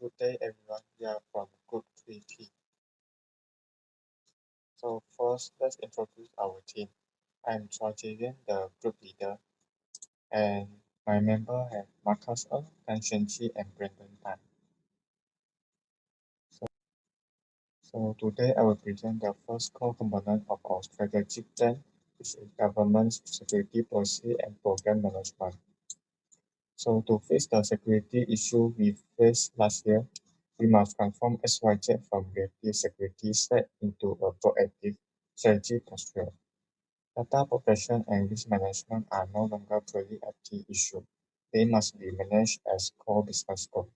Good day, everyone. We are from Group 3P. So first, let's introduce our team. I'm Chua the group leader, and my member have Marcus Ng, Tan Shen Chi, and Brendan Tan. So, so today I will present the first core component of our strategic plan, which is government security policy and program management. So to face the security issue we faced last year, we must transform SYZ from reactive security threat into a proactive strategy posture. Data protection and risk management are no longer purely IT issues. They must be managed as core business goals.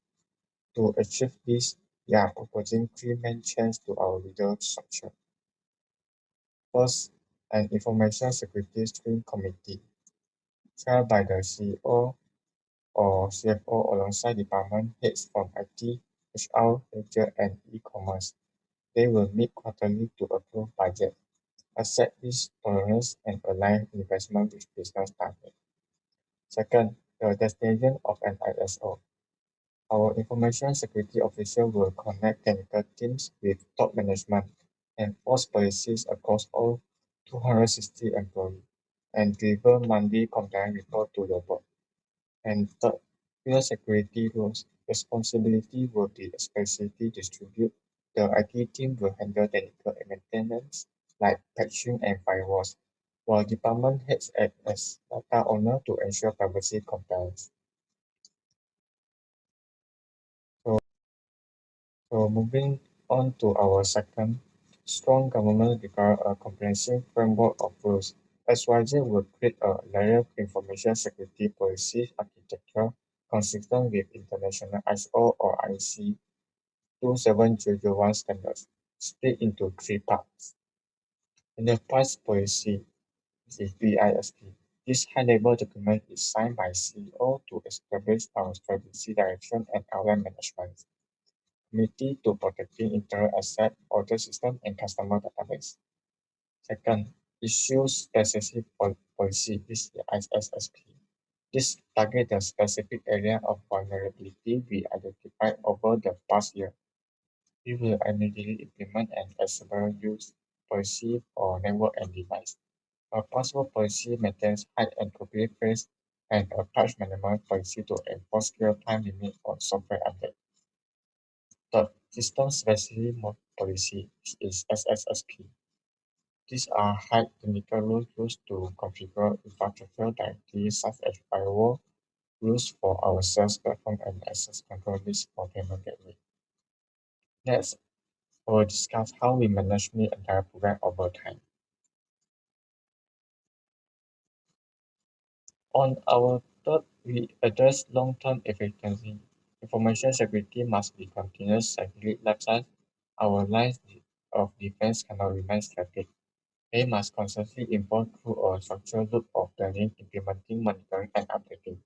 To achieve this, we are proposing three main changes to our legal structure. First, an information security steering committee, chaired by the CEO or CFO alongside department heads from IT, HR, HR, and e-commerce. They will meet quarterly to approve budget, accept risk tolerance, and align investment with business targets. Second, the designation of an ISO. Our information security officer will connect technical teams with top management, enforce policies across all 260 employees, and deliver monthly compliance report to the board. And third, clear security rules. Responsibility will be explicitly distributed. The IT team will handle technical maintenance like patching and firewalls, while department heads act as data owner to ensure privacy compliance. So, so moving on to our second, strong government require a comprehensive framework of rules. XYZ will create a layered information security policy architecture consistent with international ISO or IC 27001 standards, split into three parts. Enterprise policy is BISP. This high-level document is signed by CEO to establish our strategy direction and outline management. Committee to protecting internal asset, order system, and customer database. Second, issue specific policy is the ISSP. This targets the specific area of vulnerability we identified over the past year. We will immediately implement an accessible use policy for network and device. A possible policy maintains high entropy phase and a patch management policy to enforce clear time limit on software update. The system-specific mode policy is SSSP. These are high technical rules used to configure infrastructure directly, such as firewall rules for our sales platform and access control lists for payment gateway. Next, I will discuss how we manage the entire program over time. On our third, we address long-term efficiency. Information security must be continuous cyclic lifestyle. Our lines of defense cannot remain static. They must constantly evolve through a structured loop of planning, implementing, monitoring, and updating.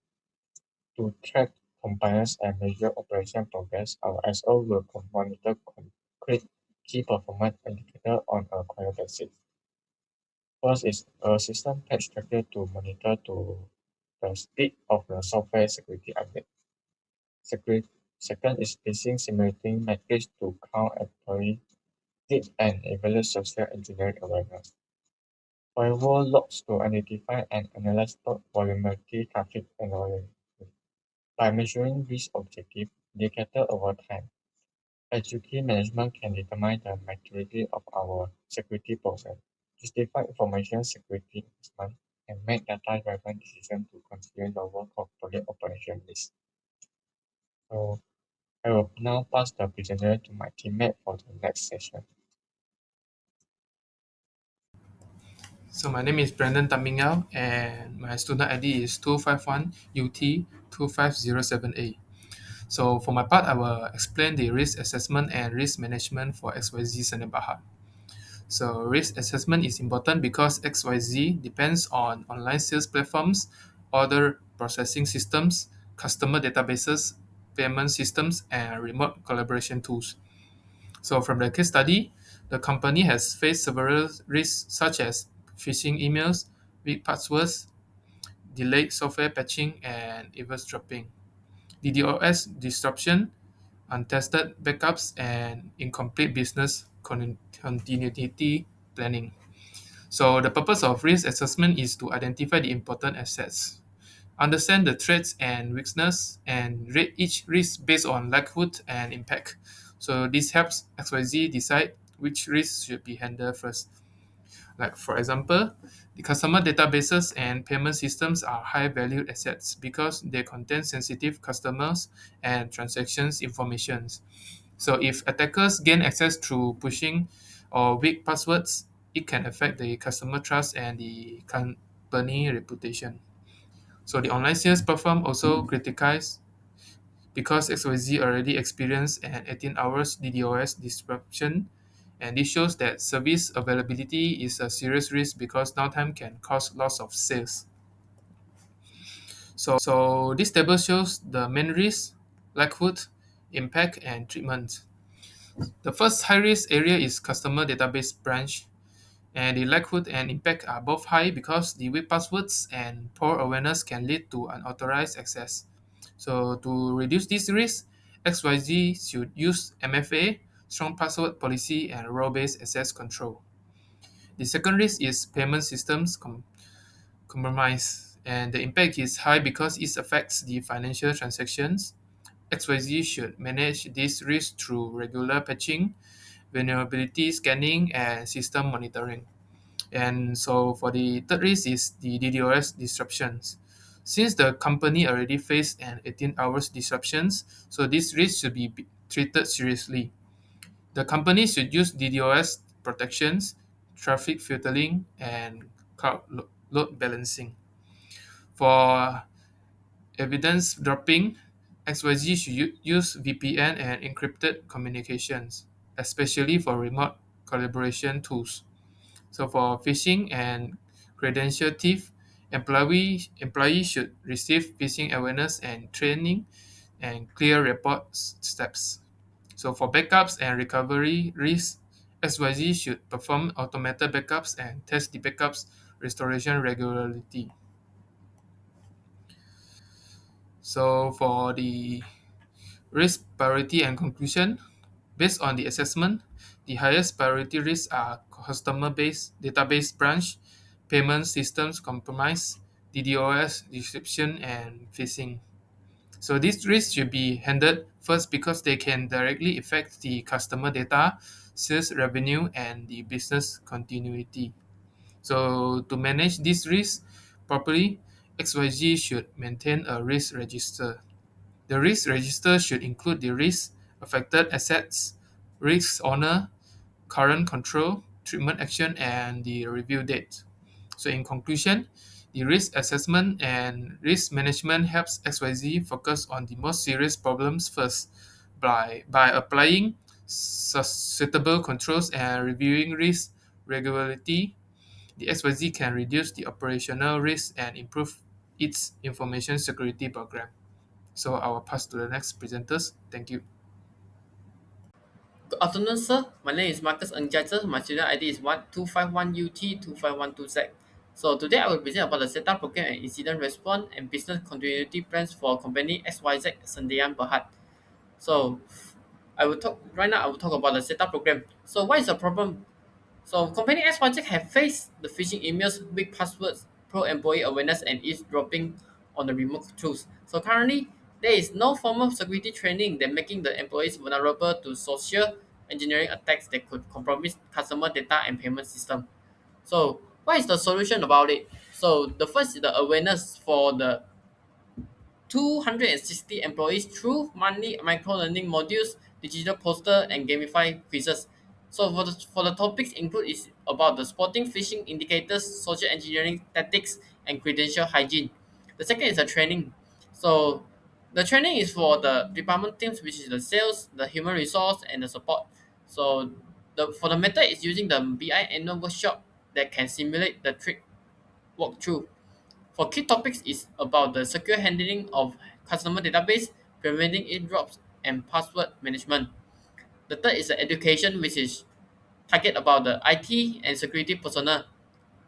To track compliance and measure operation progress, our SO will monitor concrete key performance indicators on a quarterly basis. First is a system patch tracker to monitor to the speed of the software security update. Second is phishing simulating metrics to count employee hit and evaluate social engineering awareness. Firewall logs to identify and analyze stored vulnerability traffic annually. By measuring this objective indicator over time, security management can determine the maturity of our security program, justify information security investment, and make data-driven decisions to consider the work of project operation risk. So I will now pass the presenter to my teammate for the next session. So my name is Brandon Tamingao and my student ID is 251 UT 25078. So for my part, I will explain the risk assessment and risk management for XYZ Senebaha. So risk assessment is important because XYZ depends on online sales platforms, order processing systems, customer databases, payment systems, and remote collaboration tools. So from the case study, the company has faced several risks such as phishing emails, weak passwords, delayed software patching, and eavesdropping. DDoS disruption, untested backups, and incomplete business continuity planning. So the purpose of risk assessment is to identify the important assets, understand the threats and weakness, and rate each risk based on likelihood and impact. So this helps XYZ decide which risks should be handled first. Like for example, the customer databases and payment systems are high valued assets because they contain sensitive customers and transactions information. So if attackers gain access through pushing or weak passwords, it can affect the customer trust and the company reputation. So the online sales platform also criticized because XYZ already experienced an 18 hours DDoS disruption, and this shows that service availability is a serious risk because downtime can cause loss of sales. So this table shows the main risk, likelihood, impact, and treatment. The first high risk area is customer database branch, and the likelihood and impact are both high because the weak passwords and poor awareness can lead to unauthorized access. So to reduce this risk, XYZ should use MFA, strong password policy, and role-based access control. The second risk is payment systems compromise, and the impact is high because it affects the financial transactions. XYZ should manage this risk through regular patching, vulnerability scanning, and system monitoring. And so for the third risk is the DDoS disruptions. Since the company already faced an 18 hours disruptions, so this risk should be treated seriously. The company should use DDoS protections, traffic filtering, and load balancing. For evidence dropping, XYZ should use VPN and encrypted communications, especially for remote collaboration tools. So for phishing and credential thief, employees should receive phishing awareness and training and clear report steps. So for backups and recovery risks, XYZ should perform automated backups and test the backups restoration regularity. So for the risk priority and conclusion, based on the assessment, the highest priority risks are customer base, database branch, payment systems compromise, DDoS disruption, and phishing. So these risks should be handled first because they can directly affect the customer data, sales revenue, and the business continuity. So to manage these risks properly, XYZ should maintain a risk register. The risk register should include the risk, affected assets, risk owner, current control, treatment action, and the review date. So, in conclusion, the risk assessment and risk management helps XYZ focus on the most serious problems first by applying suitable controls and reviewing risk regularity. The XYZ can reduce the operational risk and improve its information security program. So I will pass to the next presenters. Thank you. Good afternoon, sir. My name is Marcus Ngjaiter. My student ID is 1251UT25126. So today I will present about the setup program and incident response and business continuity plans for company XYZ Sendayan Berhad. So I will talk about the setup program. So what is the problem? So company XYZ have faced the phishing emails, weak passwords, poor employee awareness, and eavesdropping on the remote tools. So currently, there is no formal security training that making the employees vulnerable to social engineering attacks that could compromise customer data and payment system. So what is the solution about it? So the first is the awareness for the 260 employees through monthly micro-learning modules, digital poster, and gamified quizzes. So for the topics include is about the spotting phishing indicators, social engineering tactics, and credential hygiene. The second is the training. So the training is for the department teams, which is the sales, the human resource, and the support. So for the method is using the BI annual workshop that can simulate the trick walkthrough. For key topics is about the secure handling of customer database, preventing airdrops, and password management. The third is the education, which is target about the IT and security personnel.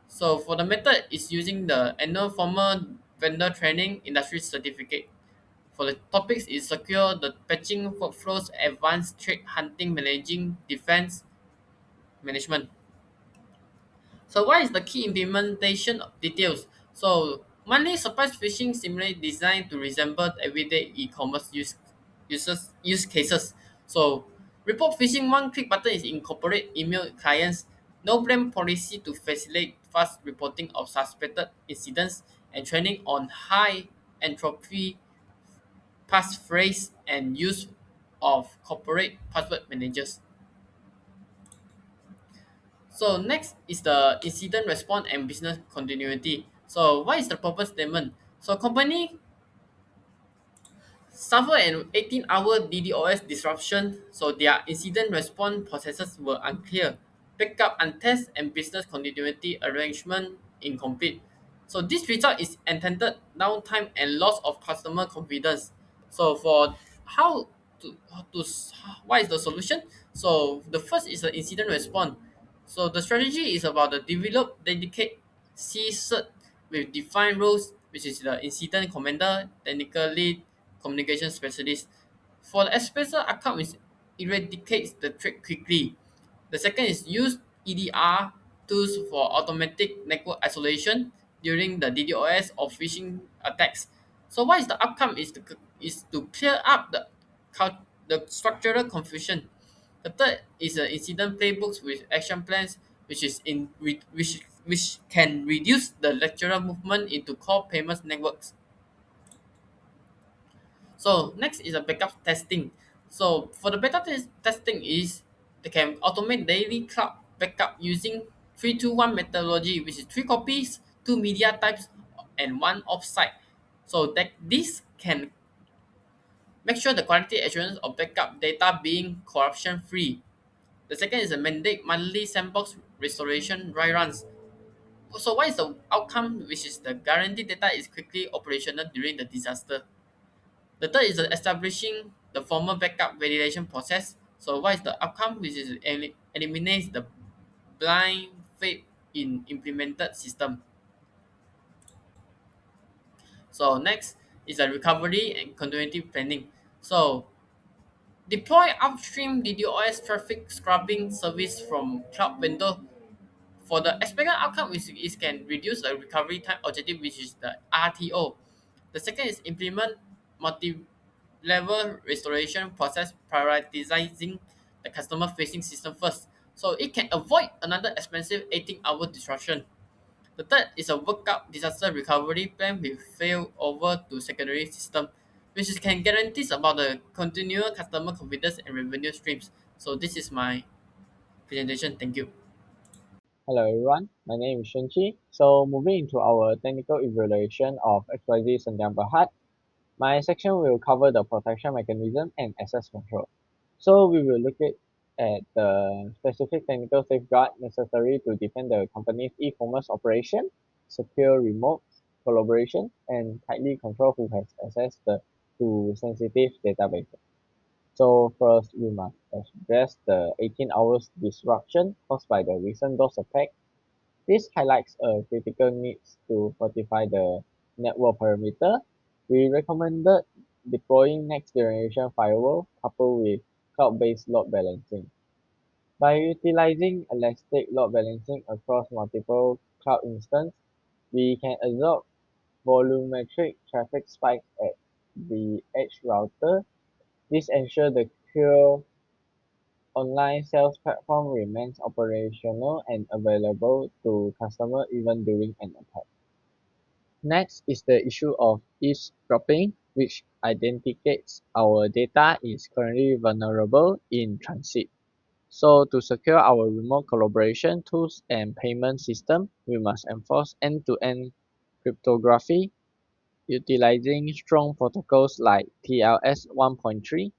So for the method is using the annual formal vendor training industry certificate. For the topics is secure the patching workflows, advanced threat hunting, managing defense management. So what is the key implementation details? So monthly surprise phishing simulator designed to resemble everyday e-commerce use cases. So report phishing one click button is incorporate email clients, no blame policy to facilitate fast reporting of suspected incidents and training on high entropy passphrase and use of corporate password managers. So next is the incident response and business continuity. So what is the purpose statement? So company suffer an 18-hour DDoS disruption, so their incident response processes were unclear, backup untested, and business continuity arrangement incomplete. So this result is intended downtime and loss of customer confidence. So for how to what is the solution? So the first is the incident response. So the strategy is about the develop dedicate C-cert with defined roles, which is the incident commander, technical lead, communication specialist. For the special outcome is eradicates the threat quickly. The second is use EDR tools for automatic network isolation during the DDoS or phishing attacks. So what is the outcome is to clear up the structural confusion. The third is the incident playbooks with action plans, which is which can reduce the lateral movement into core payments networks. So next is a backup testing. So for the testing is they can automate daily cloud backup using 3-2-1 methodology, which is three copies, two media types, and one offsite. So that this can make sure the quality assurance of backup data being corruption free. The second is a mandate monthly sandbox restoration dry runs. So what is the outcome, which is the guaranteed data is quickly operational during the disaster. The third is establishing the formal backup validation process. So what is the outcome, which is eliminates the blind faith in implemented system. So next is a recovery and continuity planning. So deploy upstream DDoS traffic scrubbing service from cloud vendor. For the expected outcome is can reduce the recovery time objective, which is the RTO. The second is implement multi-level restoration process, prioritizing the customer-facing system first, so it can avoid another expensive 18-hour disruption. The third is a workup disaster recovery plan with fail over to secondary system, which is can guarantees about the continual customer confidence and revenue streams. So this is my presentation. Thank you. Hello everyone, my name is Shunqi. So moving into our technical evaluation of XYZ Senjang Berhad, my section will cover the protection mechanism and access control. So we will look at the specific technical safeguard necessary to defend the company's e-commerce operation, secure remote collaboration, and tightly control who has access to sensitive databases. So first, we must address the 18 hours disruption caused by the recent DOS attack. This highlights a critical need to fortify the network perimeter. We recommended deploying next generation firewall coupled with cloud-based load balancing. By utilizing elastic load balancing across multiple cloud instances, we can absorb volumetric traffic spikes at the edge router. This ensures the secure online sales platform remains operational and available to customers even during an attack. Next is the issue of eavesdropping, which identifies our data is currently vulnerable in transit. So to secure our remote collaboration tools and payment system, we must enforce end-to-end cryptography utilizing strong protocols like TLS 1.3.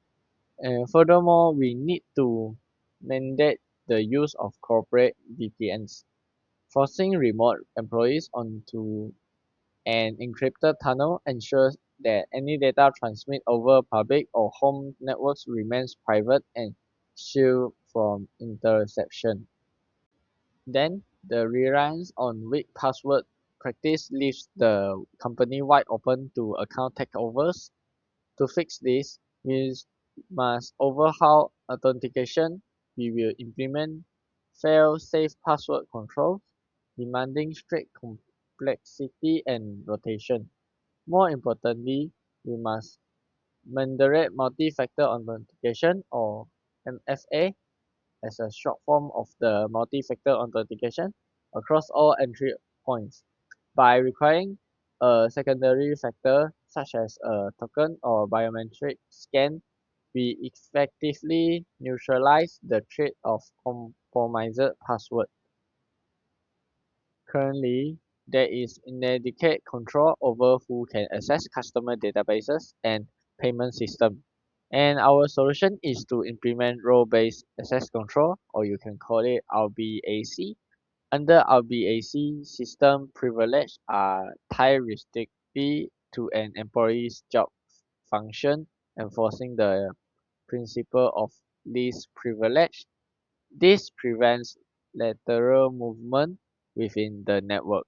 And furthermore, we need to mandate the use of corporate VPNs, forcing remote employees onto an encrypted tunnel ensures that any data transmit over public or home networks remains private and shielded from interception. Then, the reliance on weak password practice leaves the company wide open to account takeovers. To fix this, we must overhaul authentication. We will implement fail-safe password controls, demanding strict complexity and rotation. More importantly, we must mandate multi-factor authentication or MFA as a short form of the multi-factor authentication across all entry points. By requiring a secondary factor such as a token or biometric scan, we effectively neutralize the threat of compromised password. Currently, there is inadequate control over who can access customer databases and payment system. And our solution is to implement role-based access control, or you can call it RBAC. Under RBAC, system privilege are tied restrictly to an employee's job function, enforcing the principle of least privilege. This prevents lateral movement within the network.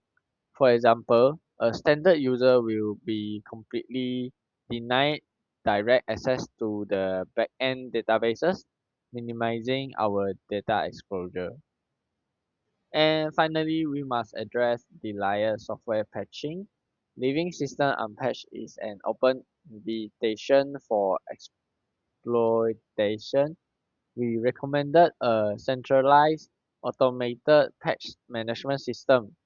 For example, a standard user will be completely denied direct access to the backend databases, minimizing our data exposure. And finally, we must address the layer software patching. Leaving system unpatched is an open invitation for exploitation. We recommended a centralized automated patch management system.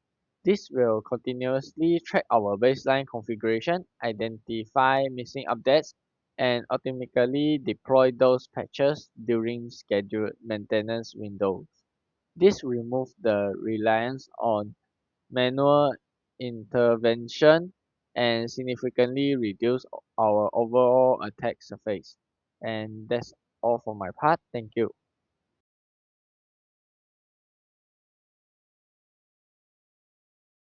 This will continuously track our baseline configuration, identify missing updates, and automatically deploy those patches during scheduled maintenance windows. This removes the reliance on manual intervention and significantly reduce our overall attack surface. And that's all for my part. Thank you.